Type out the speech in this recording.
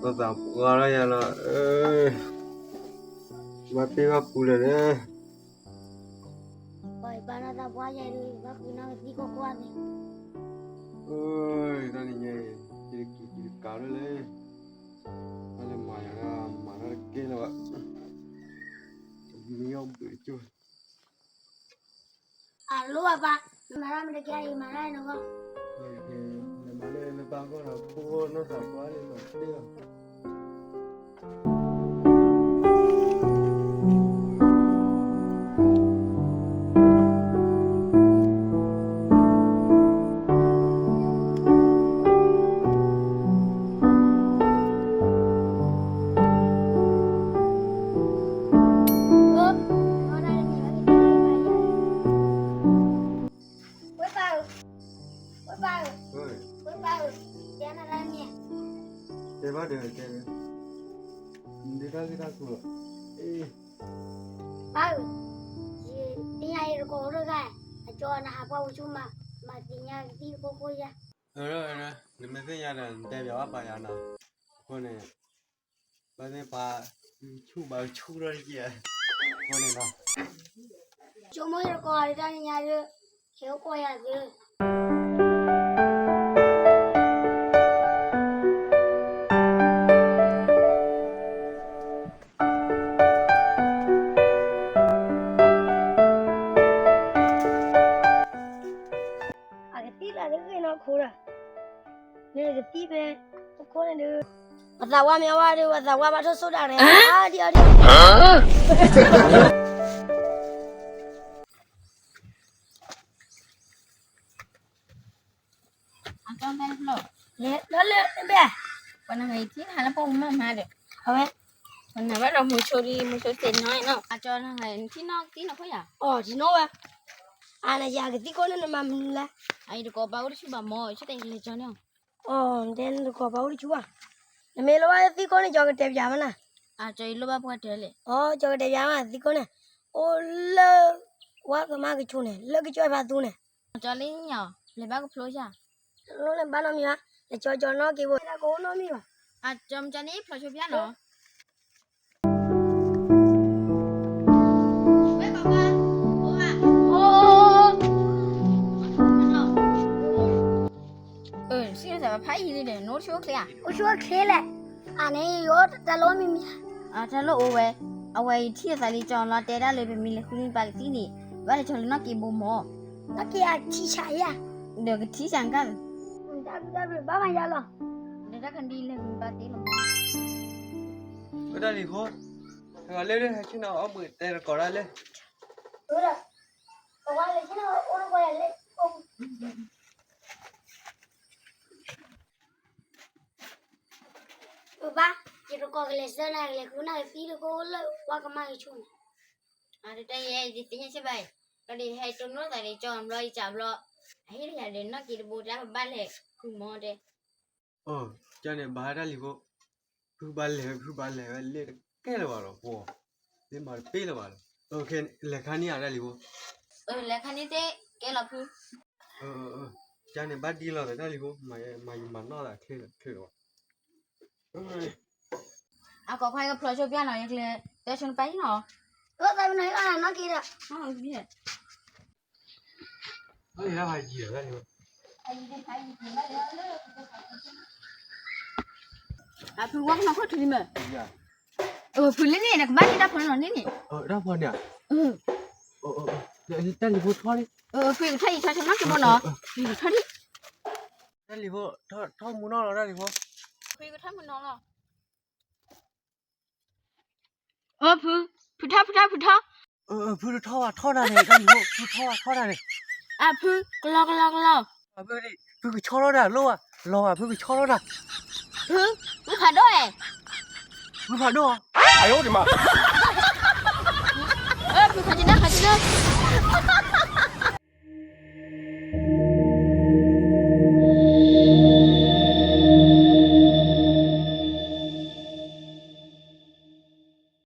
ก็ตามปวดอะไรอย่างละมาเปี้ยปูเลยเนี่ย Bởi bà nó ra quá dài rồi, bác cứ nói đi có quan này. เอ้ยตอนนี้ไงจีกาเลยอะไรมาอย่างละมาแล้วเก่งแล้วมีเอาไปจุด À, lúc bà bà, mà ra mình được kia mà ra nó không? มาเลยในบางก็เราพูดน่าสงสารเลยหน่อยเดียว Ơ, nó ra đây mình có cái kia bà ơi. Ôi bà ơi, เฮ้ย ôi bà ơi, đéo nó ra nè. เดี๋ยวมาเดี๋ยวเดี๋ยวกูเอ้ย Bà ơi, đi ngay rồi có rồi cái, cho nó học vào chung mà đi nhà đi cô ra. เออเดี๋ยวไม่ใช่ยาเนี่ยแต่เดี๋ยวว่าไปยานะคนเนี่ยไปเนี่ยปาชูบาชูอะไรเงี้ยคนเนี่ยนะ Chú mới rồi có đi ra nhà rồi, khéo coi à rồi. တီးလာတယ်ကတော့ခိုးတာနေကတီးပဲခိုးနေတယ်အသာဝါမြောက်ဝါတွေအသာဝါမထုတ်ဆုတ်တာလေအာဒီအာဒီအကောင်ပဲလို့ လေလောလေပဲ ဘယ်နှငယ်ကြီးဟာလပုံမမတဲ့ ဟုတ်ပဲ ဘယ်နှဘတော့မချိုရီမချိုစင်နော်နော်အကျော်နှငယ်ဒီနောက်ဒီနောက်ခွရ အော်ဒီနော်ပဲအာနာရကတီးကိုနေမမလား အဲ့ဒီကောပါဦးရှိပါမောချက်တယ်လေကျော်နော် အော်တဲ့ကောပါဦးချူပါနမေလောတီးကိုနေကြောက်တယ်ပြမလား အကျော်လိုပါပွားတယ်လေ အော်ကြောက်တယ်ပြမတီးကိုနေအိုလောဝါကမကချုံနေလက်ကကြွပါသူနေ ကျော်လေးညောလေဘကဖလို့ရှာ လောလည်းဘာလို့မြာကြော်နော်ကေဘောကိုနော်မီပါ အကျော်ချန်နေဖလို့ချပြနော်ဝဲပါပါဟိုဟာ စီရစားဖိုင်ရည်လေနိုးချိုးခလ 我说开了，俺那有在老米米， အာဒါလို့အိုဝဲအဝဲထီရစားလေးကြောင်းလာတဲတာလေးပဲမီလေခူင်းပါကစီနေဘာလဲချော်လနော်ကေဘမော 那给俺提茶呀， ဒီကတီချန်ကန် 爸爸家了， ဒါတခန်ဒီလေပါတီလော ก็ได้ดิโค้ดก็เล่นให้ชิ้นเอามือแต่ก็ได้เลย 有的，我完了，现在我都过来了，爸，这个搞个来生来个，可那个肥的搞了，我干嘛要穷？ အာတတရဲ့ဒီတင်ချက်ပိုင်ကလေးဟဲ့တုံလို့တယ်ကြောင်းလို့ကြလို့ဟဲ့ရတယ်နော်ဒီဘူတာဘာလဲခုမောတဲ့ เออจาเนี่ยบาดาลิโค้ผู้บาเลยเล่แก่แล้วบ่โอ้เล่มาเป้แล้วบ่โอเคเลขานี่อะไรลิโค้ လက်ခဏနေတဲ့ကဲလို့ဖူး จาเนี่ยบาดีแล้วได้ลิโค้มานอละเคว่ะ အကောခိုင်ကဖလို့ချပြနော်ရက်လေတဲရှင်ပိုင်နော် 我在那个那给的， ဟုတ်ပြီ เฮ้ยแล้วพายจีได้ลิโค้ အဖူဝါမခွတ်ထီမဲ อย่า ဖူလေးနေကဘာနေတာဖလို့နေနေ ได้พอเนี่ยได้ลิโค้ทอดิ ဖူထိုင်ချာချာနော်ကဘောနော်ဒီခရီ ได้ลิโค้ทอมูนอแล้วได้ลิโค้ ဖူကထမနော်လားဖူထား ผู้ทอทอได้เลยได้ลิโค้ผู้ทอได้เลย အဖူကလော ผู้ชอแล้วน่ะโลอ่ะผู้ชอแล้วน่ะ ဖူခါတော့ ผู้ผ่านด้วย哎呦我的妈 ဖူခါချင်ခါချင်